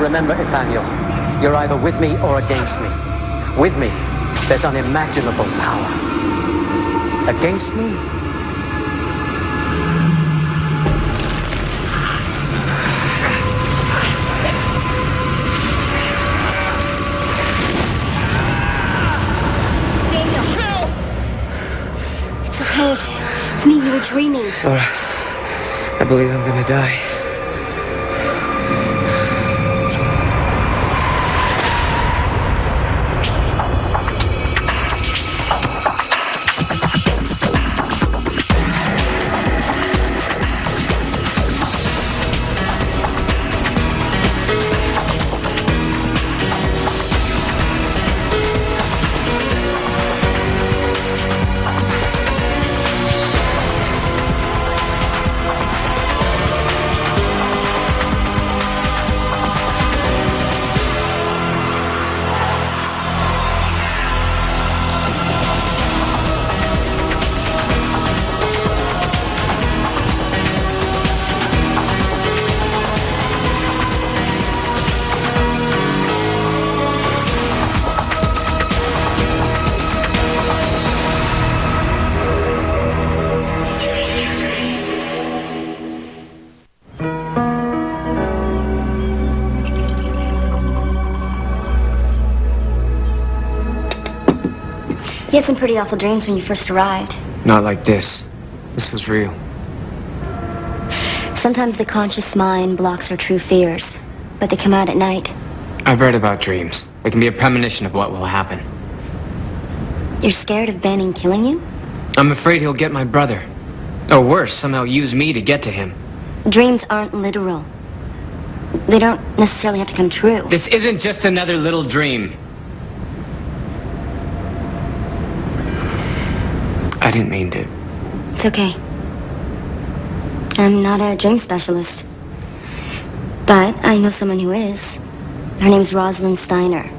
Remember, Nathaniel, you're either with me or against me. With me, there's unimaginable power. Against me, Hey, it's me, you were dreaming. I believe I'm gonna die. You had some pretty awful dreams when you first arrived. Not like this. This was real. Sometimes the conscious mind blocks our true fears, but they come out at night. I've read about dreams. They can be a premonition of what will happen. You're scared of Banning killing you? I'm afraid he'll get my brother. Or worse, somehow use me to get to him. Dreams aren't literal. They don't necessarily have to come true. This isn't just another little dream. I didn't mean to. It's okay. I'm not a dream specialist. But I know someone who is. Her name's Rosalind Steiner.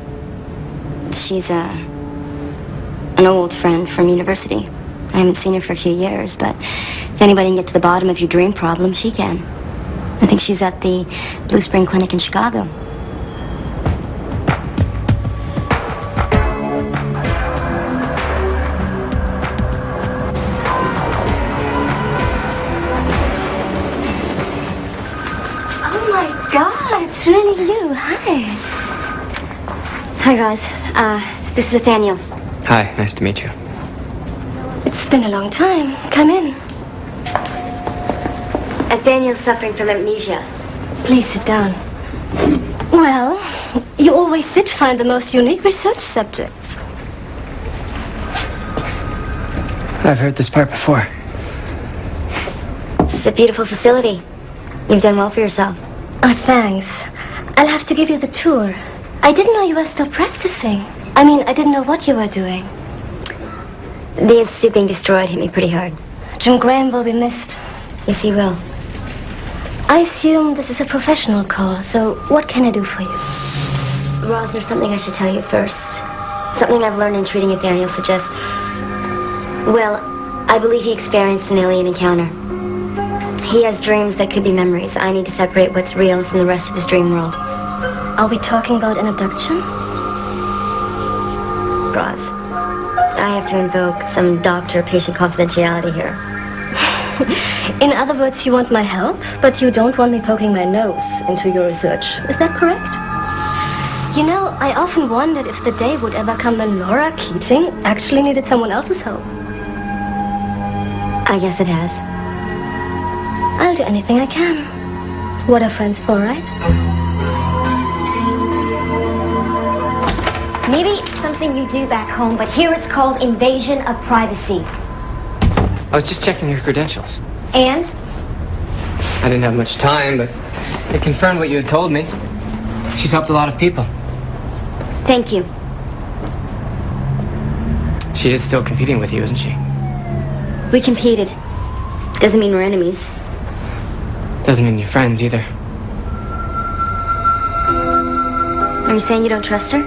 She's an old friend from university. I haven't seen her for a few years, but if anybody can get to the bottom of your dream problem, she can. I think she's at the Blue Spring Clinic in Chicago. It's really you. Hi. Hi, Roz. This is Nathaniel. Hi, nice to meet you. It's been a long time. Come in. Nathaniel's suffering from amnesia. Please sit down. Well, you always did find the most unique research subjects. I've heard this part before. It's a beautiful facility. You've done well for yourself. Oh, thanks. I'll have to give you the tour. I didn't know you were still practicing. I mean, I didn't know what you were doing. The institute being destroyed hit me pretty hard. Jim Graham will be missed. Yes, he will. I assume this is a professional call, so what can I do for you? Roz, there's something I should tell you first. Something I've learned in treating Nathaniel suggests... Well, I believe he experienced an alien encounter. He has dreams that could be memories. I need to separate what's real from the rest of his dream world. Are we talking about an abduction? Roz, I have to invoke some doctor-patient confidentiality here. In other words, you want my help, but you don't want me poking my nose into your research. Is that correct? You know, I often wondered if the day would ever come when Laura Keating actually needed someone else's help. I guess it has. I'll do anything I can. What are friends for, right? Maybe it's something you do back home, but here it's called invasion of privacy. I was just checking your credentials. And? I didn't have much time, but it confirmed what you had told me. She's helped a lot of people. Thank you. She is still competing with you, isn't she? We competed. Doesn't mean we're enemies. Doesn't mean you're friends either. Are you saying you don't trust her?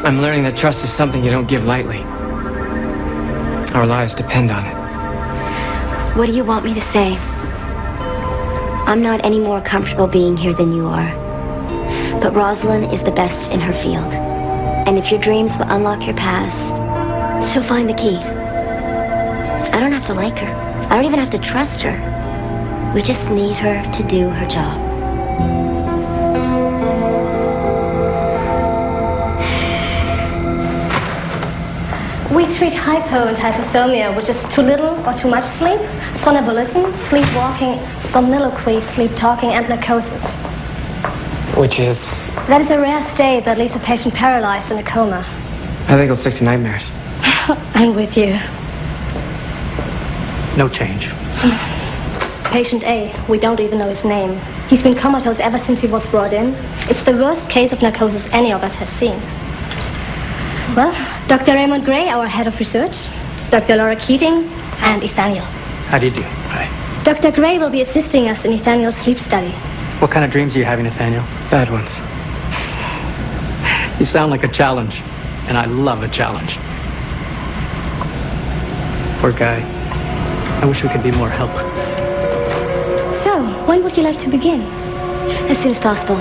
I'm learning that trust is something you don't give lightly. Our lives depend on it. What do you want me to say? I'm not any more comfortable being here than you are. But Rosalind is the best in her field. And if your dreams will unlock your past, she'll find the key. I don't have to like her. I don't even have to trust her. We just need her to do her job. We treat hypo and hyposomnia, which is too little or too much sleep, somnambulism, sleepwalking, somniloquy, sleep talking, and narcosis. Which is? That is a rare state that leaves a patient paralyzed in a coma. I think it'll stick to nightmares. I'm with you. No change. Patient A, we don't even know his name. He's been comatose ever since he was brought in. It's the worst case of narcosis any of us has seen. Well, Dr. Raymond Gray, our head of research, Dr. Laura Keating, and Ethaniel. How do you do? Hi. Dr. Gray will be assisting us in Ethaniel's sleep study. What kind of dreams are you having, Nathaniel? Bad ones. You sound like a challenge, and I love a challenge. Poor guy. I wish we could be more help. So, when would you like to begin? As soon as possible.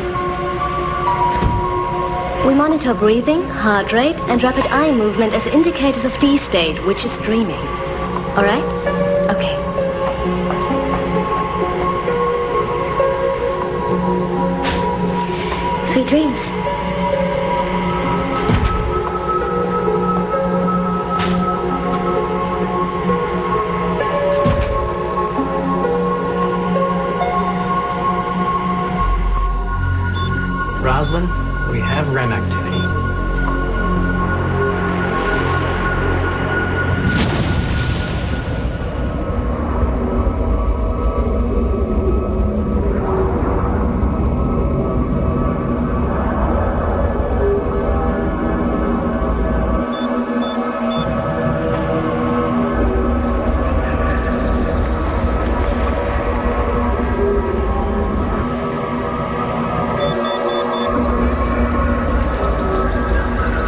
We monitor breathing, heart rate, and rapid eye movement as indicators of D state, which is dreaming. All right? Okay. Sweet dreams. Rosalind, we have REM activity.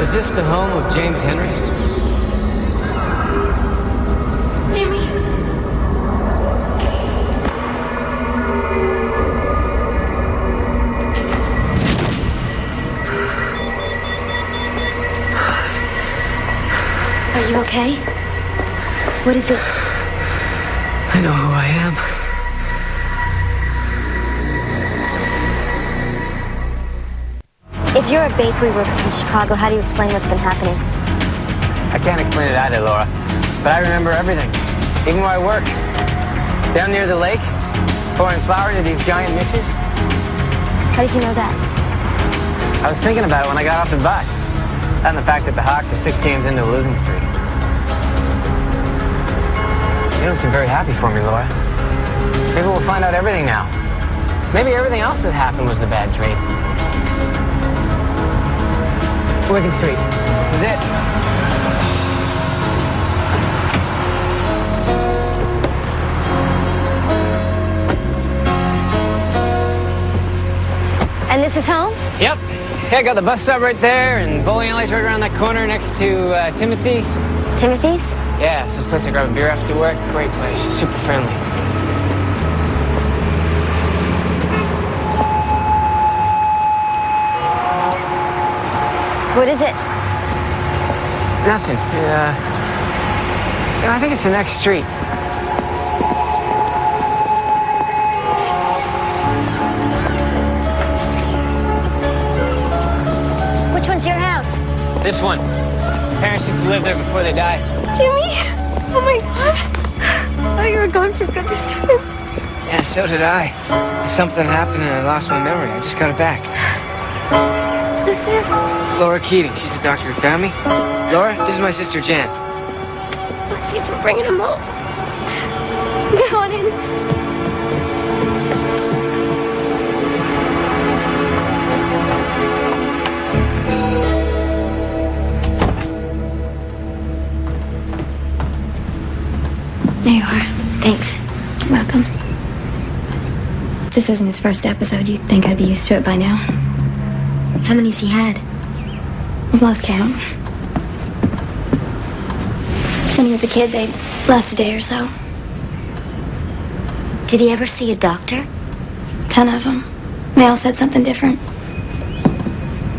Is this the home of James Henry? Jimmy. Are you okay? What is it? I know who I am. If you're a bakery worker from Chicago, how do you explain what's been happening? I can't explain it either, Laura. But I remember everything. Even where I work. Down near the lake, pouring flour into these giant mixers. How did you know that? I was thinking about it when I got off the bus. And the fact that the Hawks are 6 games into a losing streak. You don't seem very happy for me, Laura. Maybe we'll find out everything now. Maybe everything else that happened was the bad dream. Wigan Street. This is it. And this is home? Yep. Yeah, I got the bus stop right there, and bowling alley's right around that corner next to Timothy's. Timothy's? Yeah, it's this place I grab a beer after work. Great place. Super friendly. What is it? Nothing. I think it's the next street. Which one's your house? This one. Parents used to live there before they died. Jimmy! Oh my God! I thought you were gone for good this time. Yeah, so did I. Something happened and I lost my memory. I just got it back. Who's this? Laura Keating, she's the doctor who found me. Laura, this is my sister Jan. Bless you for bringing him home. Go on in. There you are. Thanks. You're welcome. This isn't his first episode. You'd think I'd be used to it by now. How many's he had? I've lost count. When he was a kid, they last a day or so. Did he ever see a doctor? 10 of them. They all said something different.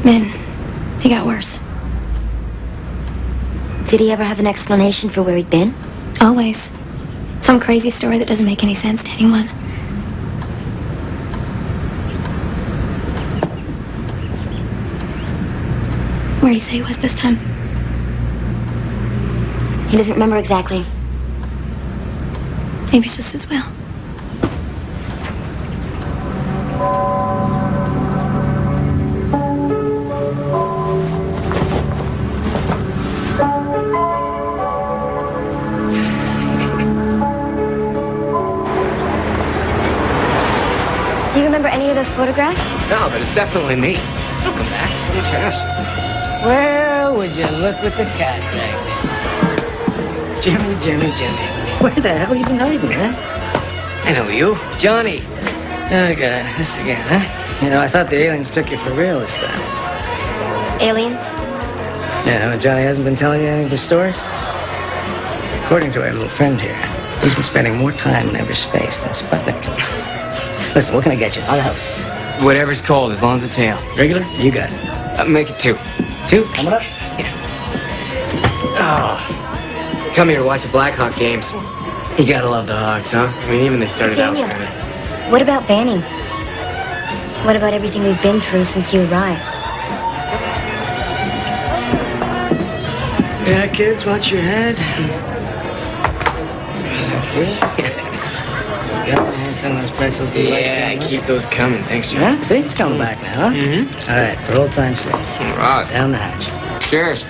Then he got worse. Did he ever have an explanation for where he'd been? Always. Some crazy story that doesn't make any sense to anyone. Where'd he say he was this time? He doesn't remember exactly. Maybe it's just as well. Do you remember any of those photographs? No, but it's definitely me. Welcome back. So much ass. Well, would you look with the cat back there? Jimmy. Where the hell you been hiding, huh? I know you. Johnny. Oh, God. This again, huh? You know, I thought the aliens took you for real this time. Aliens? Yeah, well, Johnny hasn't been telling you any of the stories? According to our little friend here, he's been spending more time in outer space than Sputnik. Listen, what can I get you? Out of the house. Whatever's cold, as long as it's ale. Regular? You got it. Make it 2. 2? Coming up? Oh. Come here to watch the Blackhawk games. You gotta love the Hawks, huh? I mean, even they started out Daniel, kind of... what about Banning? What about everything we've been through since you arrived? Yeah, kids, watch your head. Yes. Yeah, and some of those pretzels be like Yeah, sandwich. keep those coming. Thanks, John. Yeah, see, it's coming back now, huh? Mm-hmm. All right, for old time's sake. All right. Down the hatch. Cheers.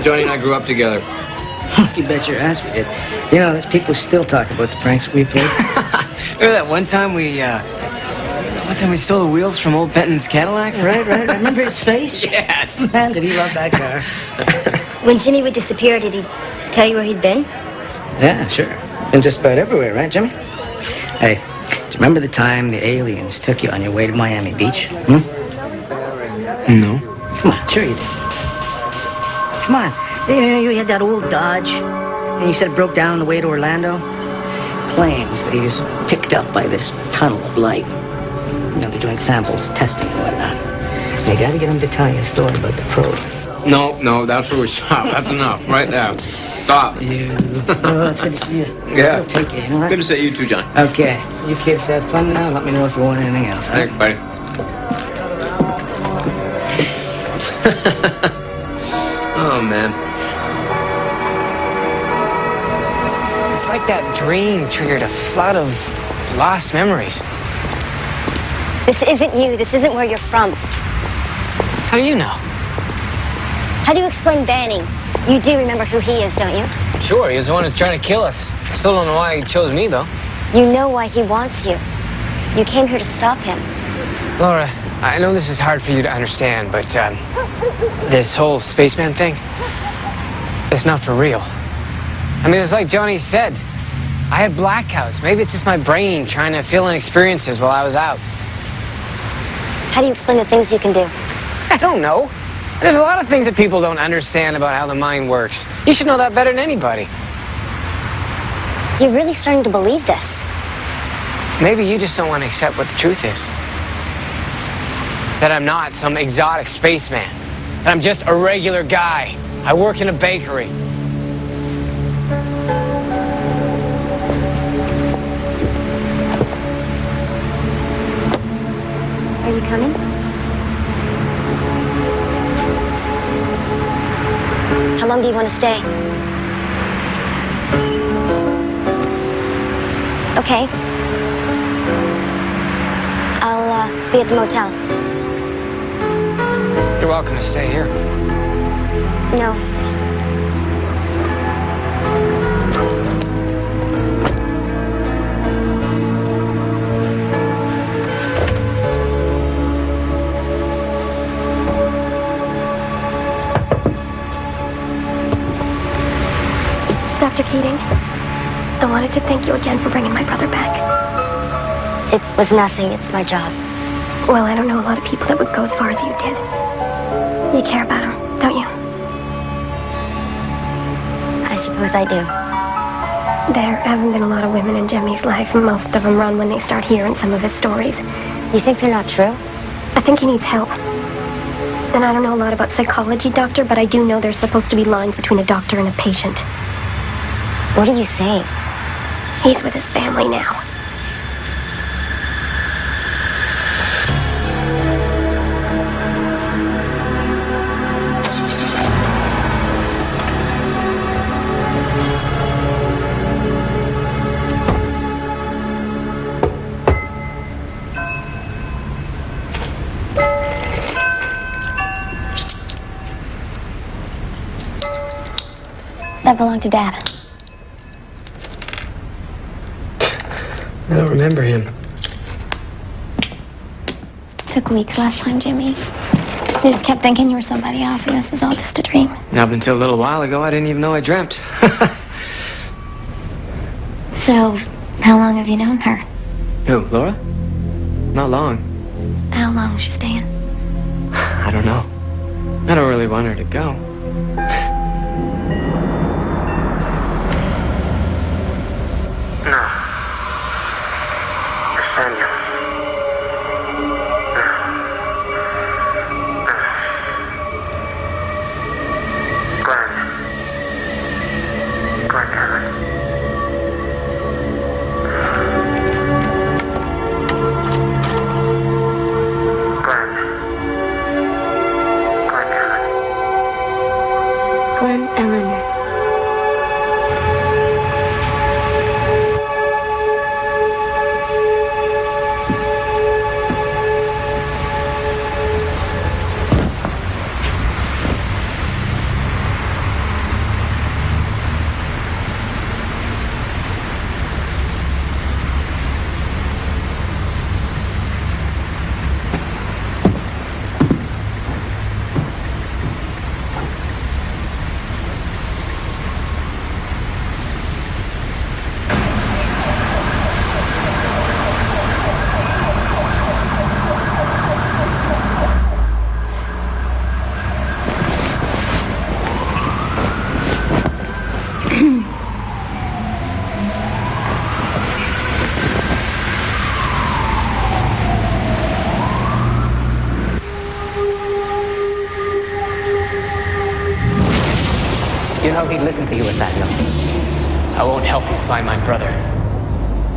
Johnny and I grew up together. You bet your ass we did. You know, there's people who still talk about the pranks we played. Remember that one time we stole the wheels from old Benton's Cadillac? Right. Remember his face? Yes. Man, did he love that car. When Jimmy would disappear, did he tell you where he'd been? Yeah, sure. Been just about everywhere, right, Jimmy? Hey, do you remember the time the aliens took you on your way to Miami Beach? No. Come on, sure you did. Come on. You had that old Dodge, and you said it broke down on the way to Orlando. Claims that he was picked up by this tunnel of light. You know, they're doing samples, testing and whatnot. And you gotta get him to tell you a story about the probe. No, that's where we stop. That's enough. Right there. Stop. Oh, it's good to see you. Yeah. Still take you, you know that? Good to see you too, John. Okay. You kids have fun now. Let me know if you want anything else, huh? Thanks, buddy. Oh, man. It's like that dream triggered a flood of lost memories. This isn't you. This isn't where you're from. How do you know? How do you explain Banning? You do remember who he is, don't you? Sure, he was the one who's trying to kill us. Still don't know why he chose me, though. You know why he wants you. You came here to stop him. Laura, I know this is hard for you to understand, but this whole spaceman thing, it's not for real. I mean, it's like Johnny said. I had blackouts. Maybe it's just my brain trying to fill in experiences while I was out. How do you explain the things you can do? I don't know. There's a lot of things that people don't understand about how the mind works. You should know that better than anybody. You're really starting to believe this. Maybe you just don't want to accept what the truth is. That I'm not some exotic spaceman. That I'm just a regular guy. I work in a bakery. Are you coming? How long do you want to stay? Okay. I'll be at the motel. You're welcome to stay here. No. Dr. Keating, I wanted to thank you again for bringing my brother back. It was nothing. It's my job. Well, I don't know a lot of people that would go as far as you did. You care about him, don't you? I suppose I do. There haven't been a lot of women in Jimmy's life, and most of them run when they start hearing some of his stories. You think they're not true? I think he needs help. And I don't know a lot about psychology, Doctor, but I do know there's supposed to be lines between a doctor and a patient. What are you saying? He's with his family now. That belonged to Dad. I don't remember him. Took weeks last time, Jimmy. You just kept thinking you were somebody else, and this was all just a dream. Up until a little while ago, I didn't even know I dreamt. So, how long have you known her? Who, Laura? Not long. How long is she staying? I don't know. I don't really want her to go. No. Nathaniel. No. Glenn. Glenn Ellen. Glenn Ellen. You know he'd listen to you, Nathaniel. I won't help you find my brother.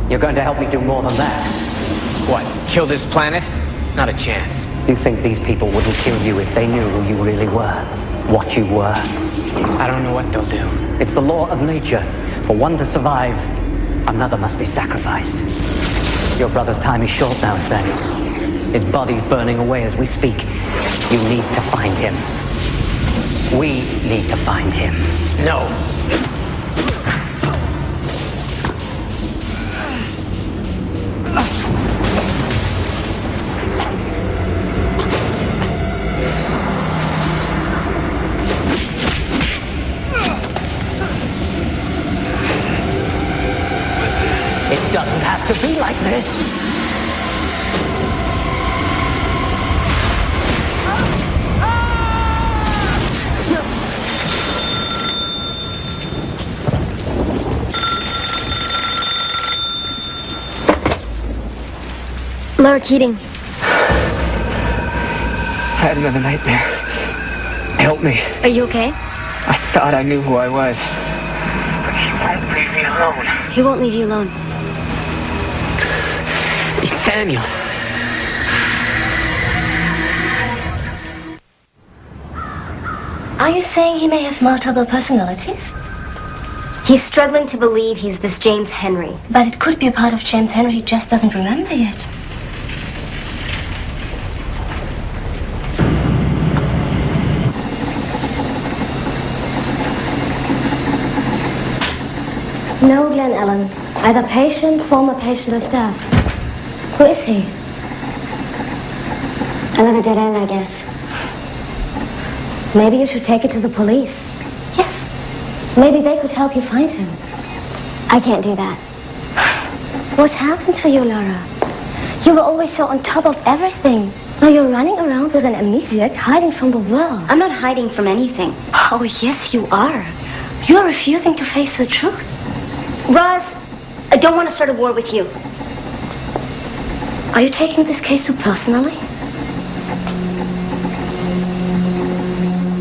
You're going to help me do more than that. What, kill this planet? Not a chance. You think these people wouldn't kill you if they knew who you really were? What you were? I don't know what they'll do. It's the law of nature. For one to survive, another must be sacrificed. Your brother's time is short now, Nathaniel. His body's burning away as we speak. You need to find him. We need to find him. No. It doesn't have to be like this. Laura Keating. I had another nightmare. Help me. Are you okay? I thought I knew who I was. But he won't leave me alone. He won't leave you alone. Nathaniel. Are you saying he may have multiple personalities? He's struggling to believe he's this James Henry. But it could be a part of James Henry he just doesn't remember yet. No, Glenn Ellen. Either patient, former patient, or staff. Who is he? Another dead end, I guess. Maybe you should take it to the police. Yes. Maybe they could help you find him. I can't do that. What happened to you, Laura? You were always so on top of everything. Now you're running around with an amnesiac, hiding from the world. I'm not hiding from anything. Oh, yes, you are. You're refusing to face the truth. Roz, I don't want to start a war with you. Are you taking this case too personally?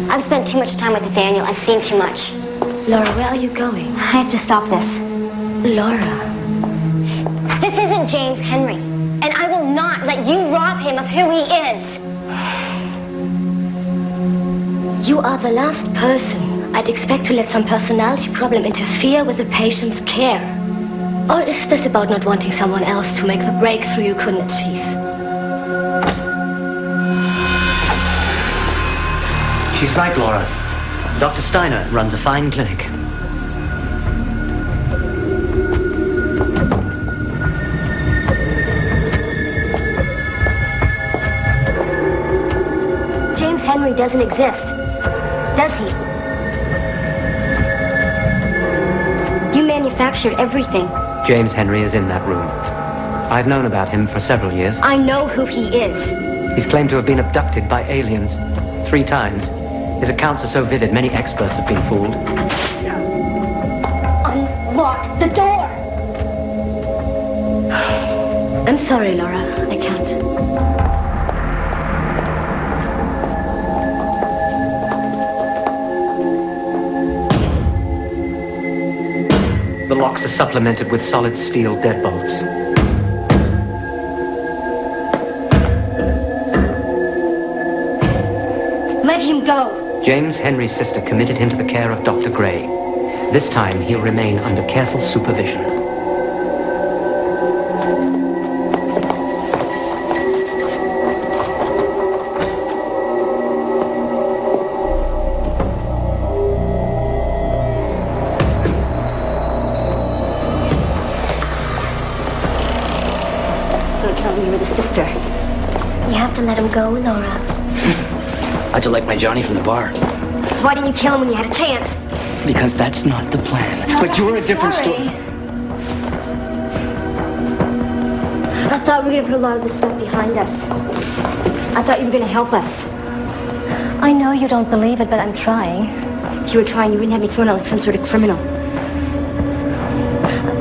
I've spent too much time with Nathaniel. I've seen too much. Laura, where are you going? I have to stop this. Laura. This isn't James Henry, and I will not let you rob him of who he is. You are the last person I'd expect to let some personality problem interfere with a patient's care. Or is this about not wanting someone else to make the breakthrough you couldn't achieve? She's right, Laura. Dr. Steiner runs a fine clinic. James Henry doesn't exist, does he? You manufactured everything. James Henry is in that room. I've known about him for several years. I know who he is. He's claimed to have been abducted by aliens 3 times. His accounts are so vivid, many experts have been fooled. Unlock the door! I'm sorry, Laura. I can't. The locks are supplemented with solid steel deadbolts. Let him go! James Henry's sister committed him to the care of Dr. Gray. This time, he'll remain under careful supervision. Don't tell me you were the sister. You have to let him go, Laura. How'd you like my Johnny from the bar? Why didn't you kill him when you had a chance? Because that's not the plan. But you're a different story. I thought we were going to put a lot of this stuff behind us. I thought you were going to help us. I know you don't believe it, but I'm trying. If you were trying, you wouldn't have me thrown out like some sort of criminal.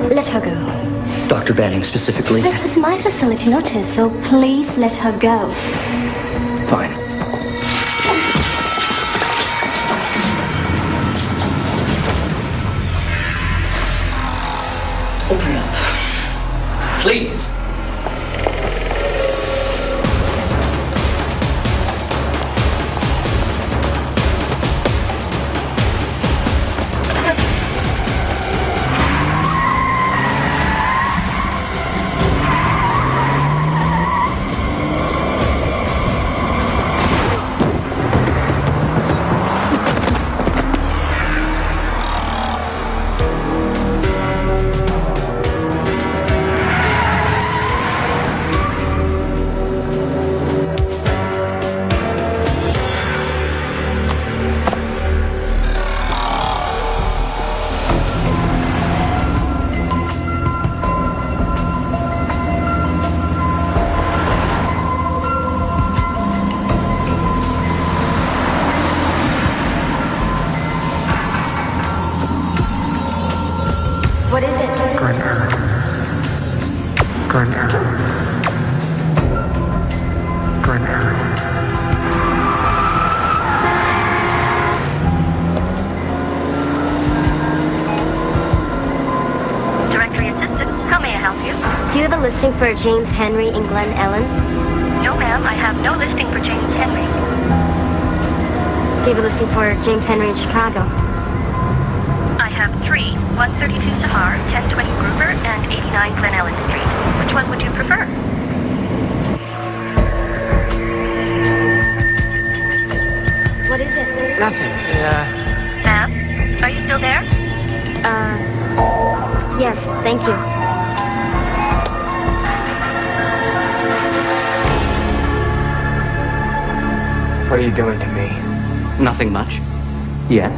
Let her go. Dr. Banning specifically. This is my facility, not his, so please let her go. Fine. Open up. Please. What is it? Directory assistance, how may I help you? Do you have a listing for James Henry in Glen Ellen? No, ma'am, I have no listing for James Henry. Do you have a listing for James Henry in Chicago? I have 3, 132 Sahar, 1020 Gruber, and 89 Glen Ellen Street. Which one would you prefer? What is it? Nothing. Ma'am, are you still there? Yes, thank you. What are you doing to me? Nothing much. Yet.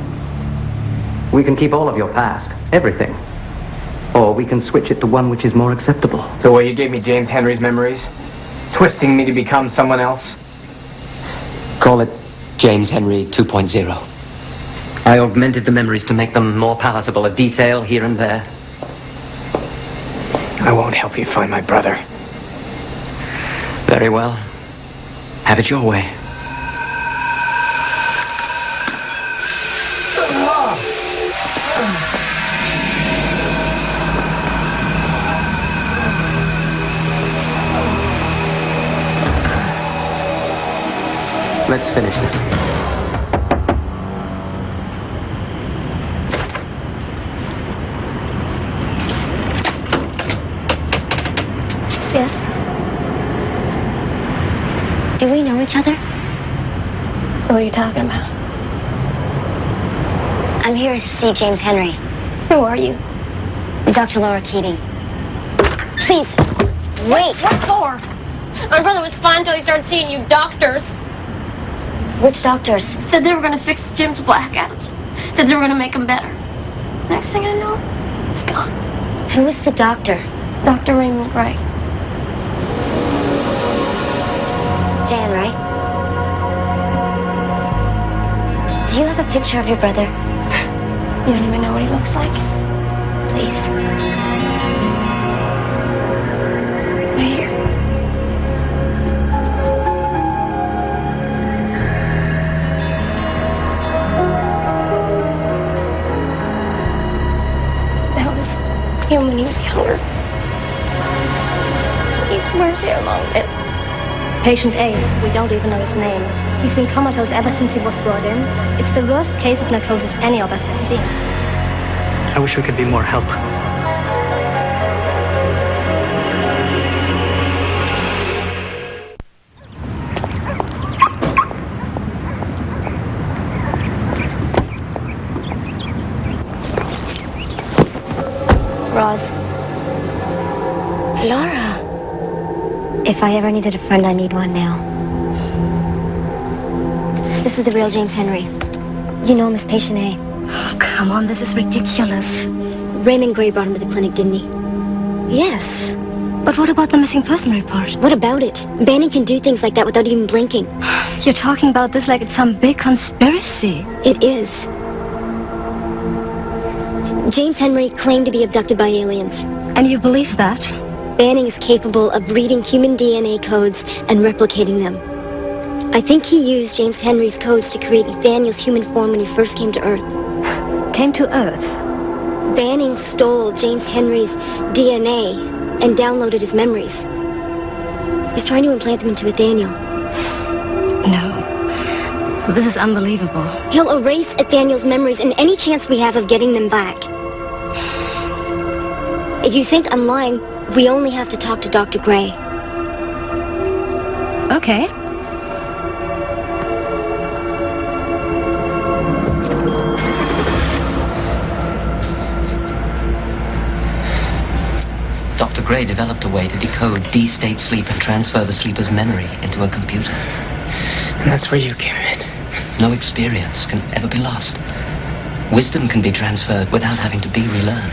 We can keep all of your past, everything. Or we can switch it to one which is more acceptable. The way you gave me James Henry's memories? Twisting me to become someone else? Call it James Henry 2.0. I augmented the memories to make them more palatable, a detail here and there. I won't help you find my brother. Very well. Have it your way. Let's finish this. Yes. Do we know each other? What are you talking about? I'm here to see James Henry. Who are you? Dr. Laura Keating. Please, wait. What for? My brother was fine until he started seeing you doctors. Which doctors? Said they were gonna fix Jim's blackouts. Said they were gonna make him better. Next thing I know, he's gone. Who is the doctor? Dr. Raymond Gray. Jan, right? Do you have a picture of your brother? You don't even know what he looks like. Please. Right here. That was him when he was younger. He wears hair long and Patient A, we don't even know his name. He's been comatose ever since he was brought in. It's the worst case of narcosis any of us has seen. I wish we could be more help. Roz. Laura. If I ever needed a friend, I need one now. This is the real James Henry. You know him as Patient A. Oh, come on, this is ridiculous. Raymond Gray brought him to the clinic, didn't he? Yes, but what about the missing person report? What about it? Banning can do things like that without even blinking. You're talking about this like it's some big conspiracy. It is. James Henry claimed to be abducted by aliens. And you believe that? Banning is capable of reading human DNA codes and replicating them. I think he used James Henry's codes to create Nathaniel's human form when he first came to Earth. Came to Earth? Banning stole James Henry's DNA and downloaded his memories. He's trying to implant them into Nathaniel. No. This is unbelievable. He'll erase Nathaniel's memories and any chance we have of getting them back. If you think I'm lying, we only have to talk to Dr. Gray. Okay. Dr. Gray developed a way to decode D-state sleep and transfer the sleeper's memory into a computer. And that's where you came in. No experience can ever be lost. Wisdom can be transferred without having to be relearned.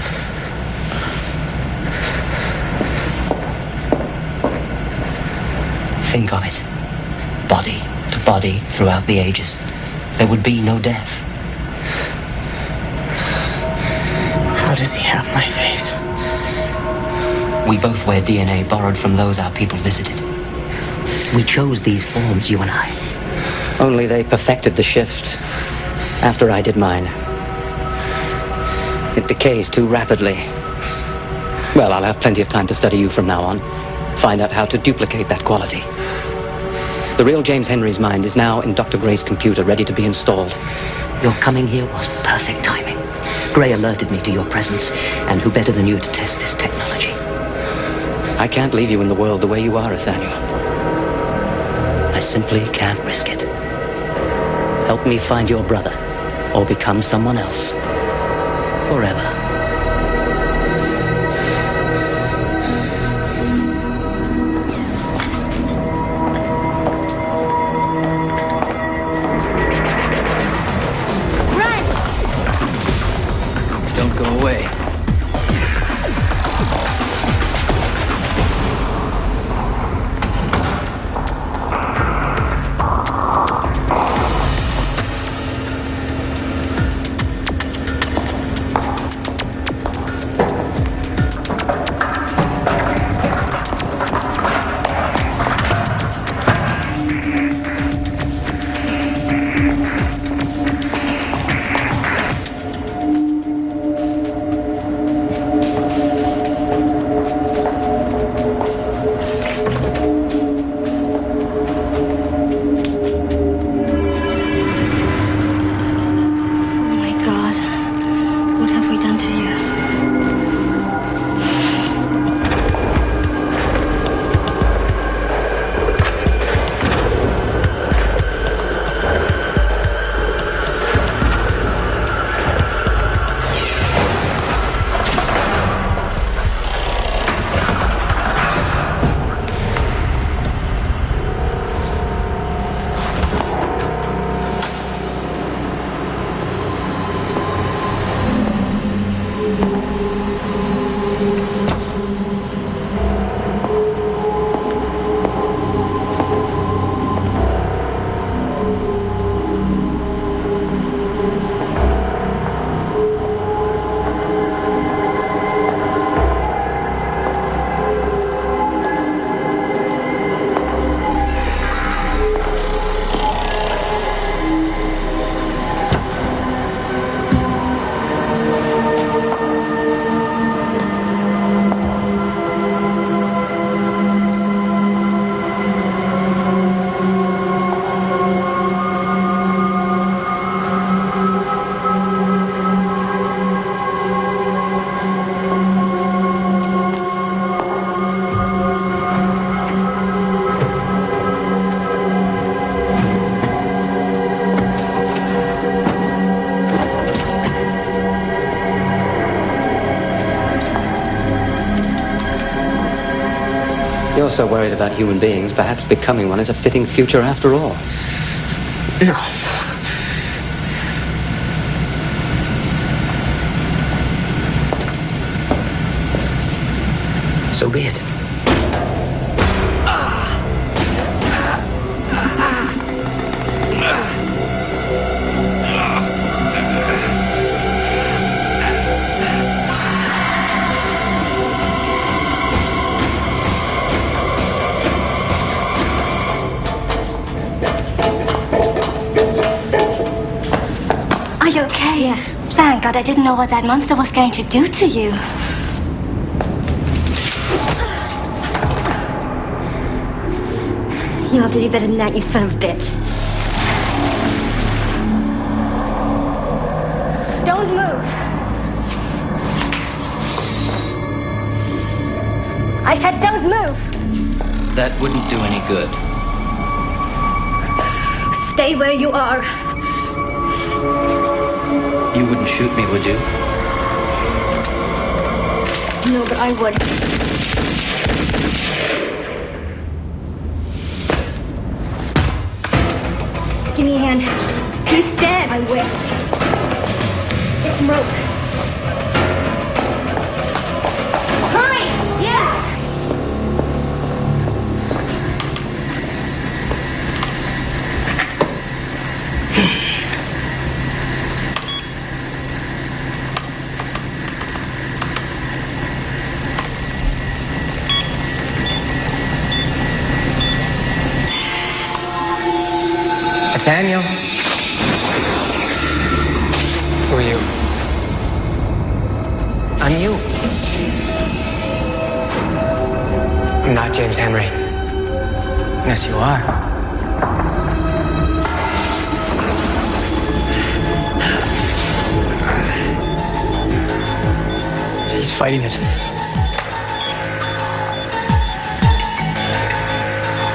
Think of it. Body to body throughout the ages. There would be no death. How does he have my face? We both wear DNA borrowed from those our people visited. We chose these forms, you and I. Only they perfected the shift after I did mine. It decays too rapidly. Well, I'll have plenty of time to study you from now on. Find out how to duplicate that quality. The real James Henry's mind is now in Dr. Gray's computer, ready to be installed. Your coming here was perfect timing. Gray alerted me to your presence, and who better than you to test this technology? I can't leave you in the world the way you are, Nathaniel. I simply can't risk it. Help me find your brother, or become someone else. Forever. Don't go away. You're so worried about human beings, perhaps becoming one is a fitting future after all. No. So be it. Are you okay? Yeah. Thank God, I didn't know what that monster was going to do to you. You'll have to do better than that, you son of a bitch. Don't move. I said don't move. That wouldn't do any good. Stay where you are. You wouldn't shoot me, would you? No, but I would. Give me a hand. He's dead. I wish. Get some rope. Hurry! Yeah! Nathaniel. Who are you? I'm you. I'm not James Henry. Yes, you are. He's fighting it.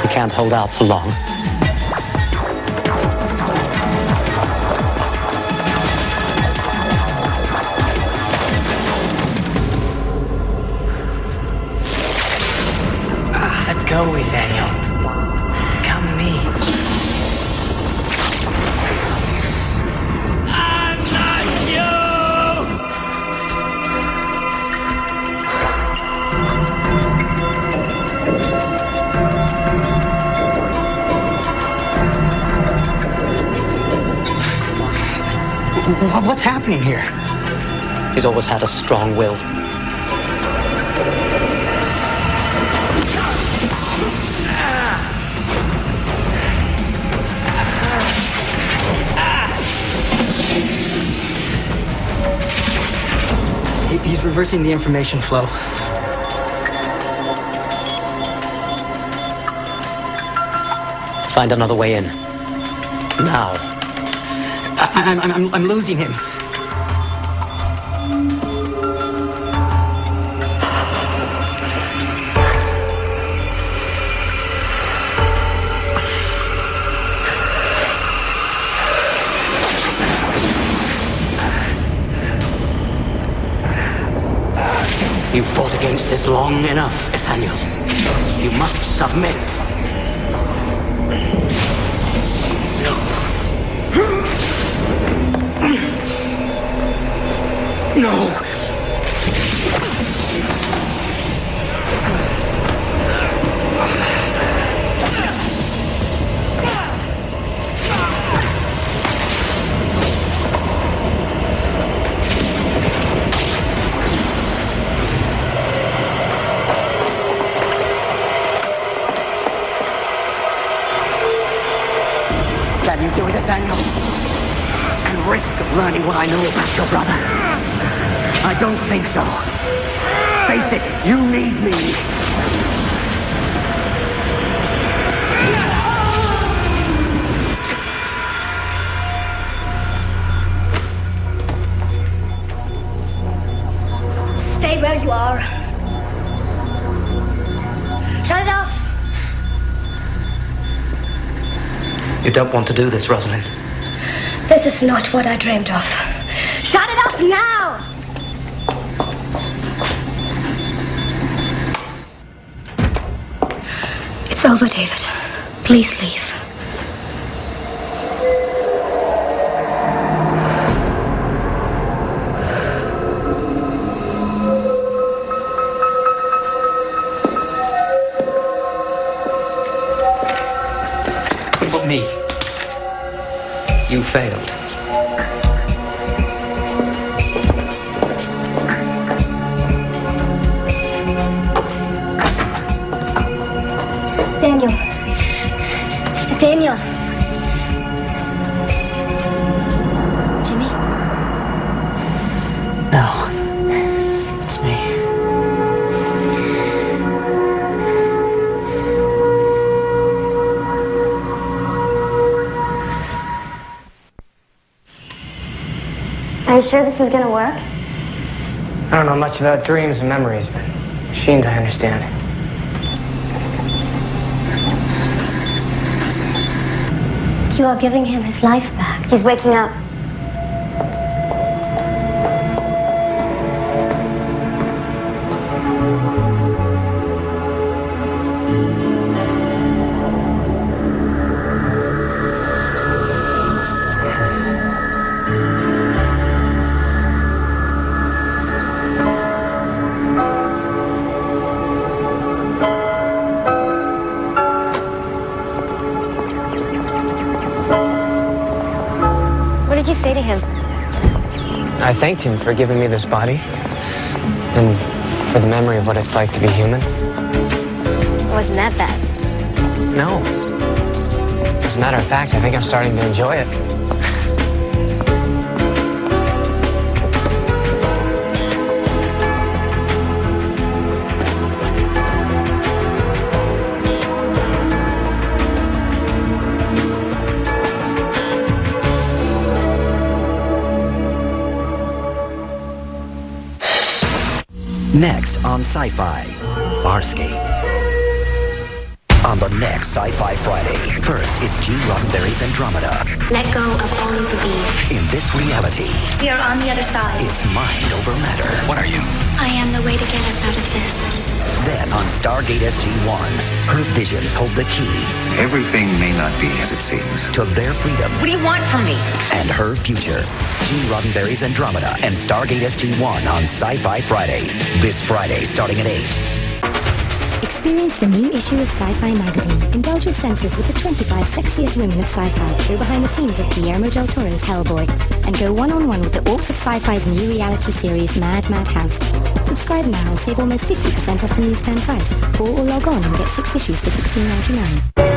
We can't hold out for long. Let's go, Nathaniel. Come to me. I'm not you! What's happening here? He's always had a strong will. He's reversing the information flow. Find another way in. Now. I'm losing him. You've fought against this long enough, Nathaniel. You must submit. No. Can you do it, Nathaniel? And risk learning what I know about your brother? I don't think so. Face it, you need me. Stay where you are. Shut it off. You don't want to do this, Rosalind. This is not what I dreamed of. Shut it off now! It's over, David. Please leave. But me. You failed. Daniel. Daniel. Jimmy? No. It's me. Are you sure this is gonna work? I don't know much about dreams and memories, but machines I understand. You are giving him his life back. He's waking up. What did you say to him? I thanked him for giving me this body and for the memory of what it's like to be human. It wasn't that bad. No. As a matter of fact, I think I'm starting to enjoy it. Next on Sci-Fi, Farscape. On the next Sci-Fi Friday, first it's G. Roddenberry's Andromeda. Let go of all you believe. In this reality, We are on the other side. it's mind over matter. What are you? I am the way to get us out of this. Then on Stargate SG-1, her visions hold the key Everything may not be as it seems. to their freedom What do you want from me? and her future. G. Roddenberry's Andromeda and Stargate SG-1 on Sci-Fi Friday. This Friday, starting at 8. Experience the new issue of Sci-Fi magazine. Indulge your senses with the 25 sexiest women of sci-fi. Go behind the scenes of Guillermo del Toro's Hellboy. And go one-on-one with the orcs of sci-fi's new reality series, Mad House. Subscribe now and save almost 50% off the newsstand price. Or log on and get 6 issues for $16.99.